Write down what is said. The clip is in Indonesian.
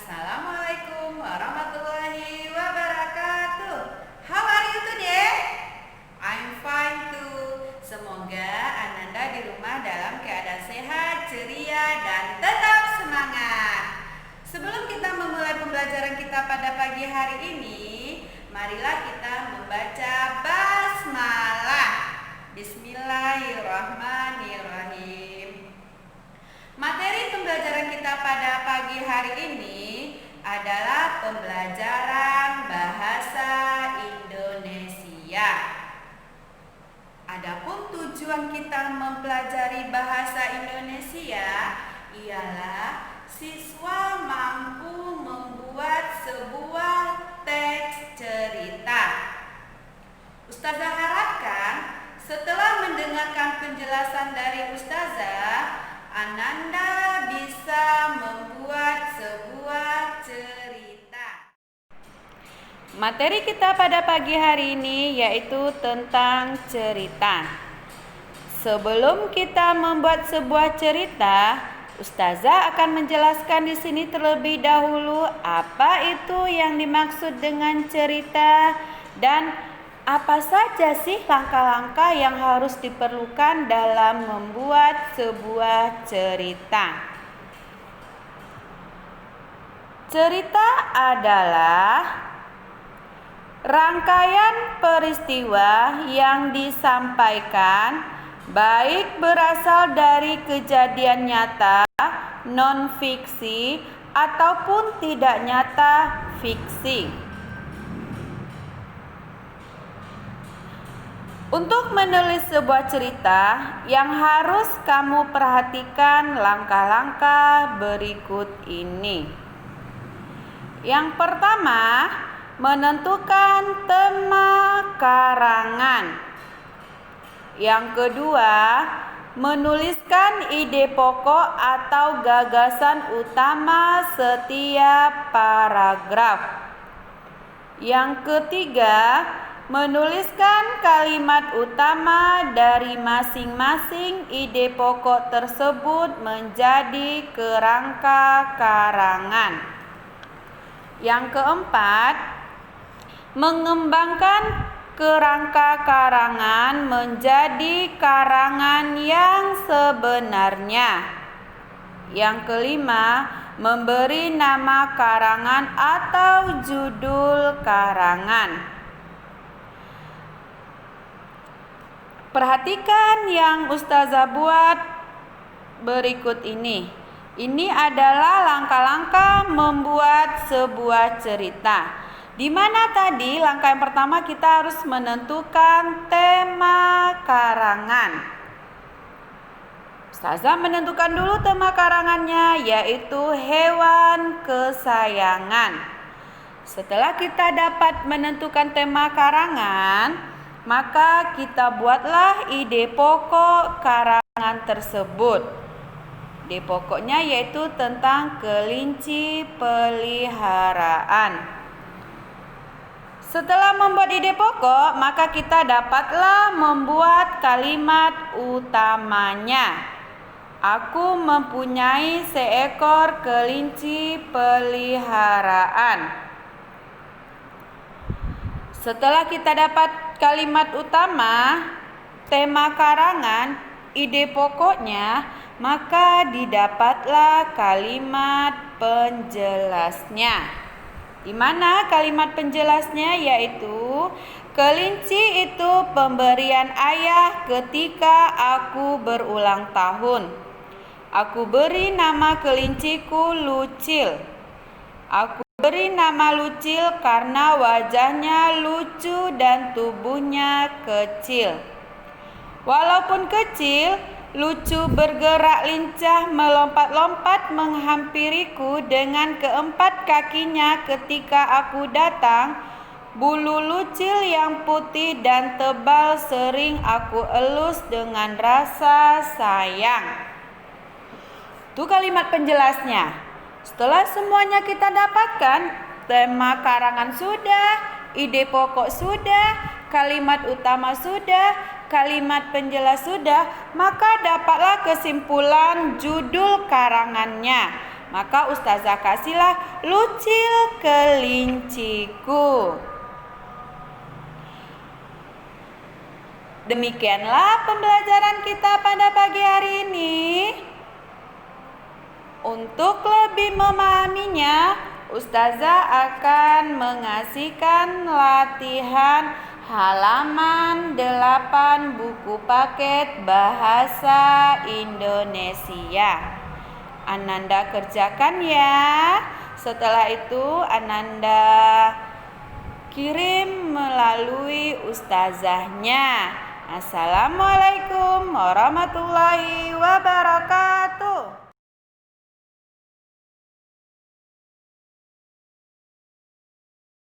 Assalamualaikum warahmatullahi wabarakatuh. How are you today? I'm fine too. Semoga Ananda di rumah dalam keadaan sehat, ceria, dan tetap semangat. Sebelum kita memulai pembelajaran kita pada pagi hari ini, marilah kita membaca basmalah. Bismillahirrahmanirrahim. Materi pembelajaran kita pada pagi hari ini adalah pembelajaran bahasa Indonesia. Adapun tujuan kita mempelajari bahasa Indonesia ialah siswa mampu membuat sebuah teks cerita. Ustazah harapkan setelah mendengarkan penjelasan dari Ustazah, Ananda bisa membuat sebuah cerita. Materi kita pada pagi hari ini yaitu tentang cerita. Sebelum kita membuat sebuah cerita, Ustazah akan menjelaskan di sini terlebih dahulu apa itu yang dimaksud dengan cerita dan apa saja sih langkah-langkah yang harus diperlukan dalam membuat sebuah cerita? Cerita adalah rangkaian peristiwa yang disampaikan baik berasal dari kejadian nyata, non-fiksi, ataupun tidak nyata, fiksi. Untuk menulis sebuah cerita, yang harus kamu perhatikan langkah-langkah berikut ini. Yang pertama, menentukan tema karangan. Yang kedua, menuliskan ide pokok atau gagasan utama setiap paragraf. Yang ketiga, menuliskan kalimat utama dari masing-masing ide pokok tersebut menjadi kerangka karangan. Yang keempat, mengembangkan kerangka karangan menjadi karangan yang sebenarnya. Yang kelima, memberi nama karangan atau judul karangan. Perhatikan yang Ustazah buat berikut ini. Ini adalah langkah-langkah membuat sebuah cerita. Di mana tadi langkah yang pertama kita harus menentukan tema karangan. Ustazah menentukan dulu tema karangannya, yaitu hewan kesayangan. Setelah kita dapat menentukan tema karangan, maka kita buatlah ide pokok karangan tersebut. Ide pokoknya yaitu tentang kelinci peliharaan. Setelah membuat ide pokok, maka kita dapatlah membuat kalimat utamanya. Aku mempunyai seekor kelinci peliharaan. Setelah kita dapat kalimat utama, tema karangan, ide pokoknya, maka didapatlah kalimat penjelasnya. Di mana kalimat penjelasnya yaitu, kelinci itu pemberian ayah ketika aku berulang tahun. Aku beri nama kelinciku Lucil. Aku beri nama Lucil karena wajahnya lucu dan tubuhnya kecil. Walaupun kecil, Lucu bergerak lincah melompat-lompat menghampiriku dengan keempat kakinya ketika aku datang. Bulu Lucil yang putih dan tebal sering aku elus dengan rasa sayang. Itu kalimat penjelasnya. Setelah semuanya kita dapatkan, tema karangan sudah, ide pokok sudah, kalimat utama sudah, kalimat penjelas sudah, maka dapatlah kesimpulan judul karangannya. Maka ustazah kasihlah lucil kelinciku. Demikianlah pembelajaran kita pada pagi hari ini. Untuk lebih memahaminya, ustazah akan mengasihkan latihan halaman 8 buku paket bahasa Indonesia. Ananda kerjakan ya. Setelah itu Ananda kirim melalui ustazahnya. Assalamualaikum warahmatullahi wabarakatuh.